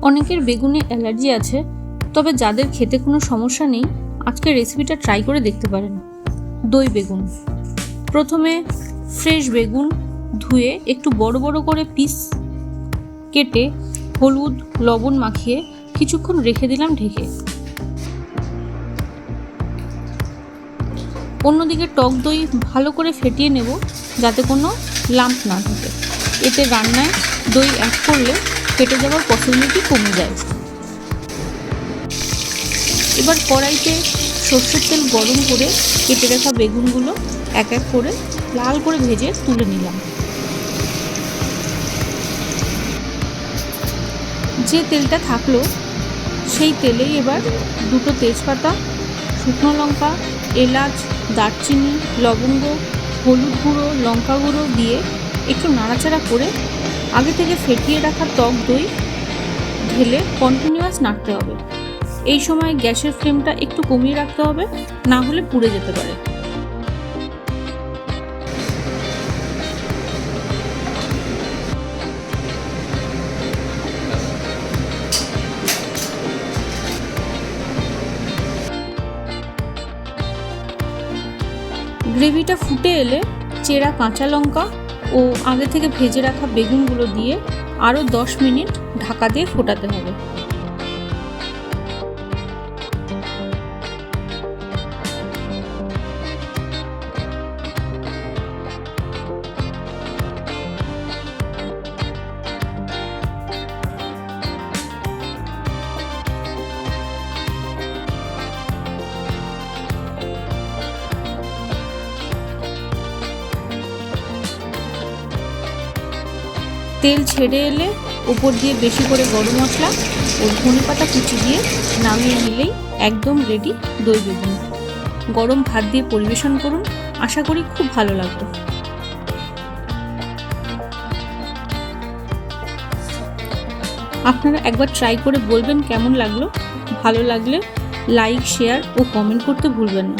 অনেকের বেগুনে অ্যালার্জি আছে, তবে যাদের খেতে কোনো সমস্যা নেই আজকের রেসিপিটা ট্রাই করে দেখতে পারেন। দই বেগুন। প্রথমে ফ্রেশ বেগুন ধুয়ে একটু বড় বড় করে পিস কেটে হলুদ লবণ মাখিয়ে কিছুক্ষণ রেখে দিলাম ঢেকে। অন্যদিকে টক দই ভালো করে ফেটিয়ে নেব যাতে কোনো লাম্প না থাকে। এতে রান্নায় দই অ্যাড করলে ফেটে যাওয়ার পসিবিলিটি কমে যায়। এবার কড়াইতে সরষের তেল গরম করে কেটে রাখা বেগুনগুলো এক এক করে লাল করে ভেজে তুলে নিলাম। যে তেলটা থাকলো সেই তেলেই এবার দুটো তেজপাতা, শুকনো লঙ্কা, এলাচ, দারচিনি, লবঙ্গ, হলুদ গুঁড়ো, লঙ্কা গুঁড়ো দিয়ে একটু নাড়াচাড়া করে আগে থেকে ফেটিয়ে রাখা টক দই ঢেলে কন্টিনিউয়াস নাড়তে হবে। এই সময় গ্যাসের ফ্লেমটা একটু কমিয়ে রাখতে হবে, না হলে পুড়ে যেতে পারে। গ্রেভিটা ফুটে এলে চেরা কাঁচা লঙ্কা ও আগে থেকে ভেজে রাখা বেগুনগুলো দিয়ে আরও 10 মিনিট ঢাকা দিয়ে ফোটাতে হবে। তেল ছেড়ে এলে উপর দিয়ে বেশি করে গরম মশলা ও ধনেপাতা কুচি দিয়ে নামিয়ে নিলেই একদম রেডি দই বেগুন। গরম ভাত দিয়ে পরিবেশন করুন, আশা করি খুব ভালো লাগবে। আপনারা একবার ট্রাই করে বলবেন কেমন লাগলো। ভালো লাগলে লাইক, শেয়ার ও কমেন্ট করতে ভুলবেন না।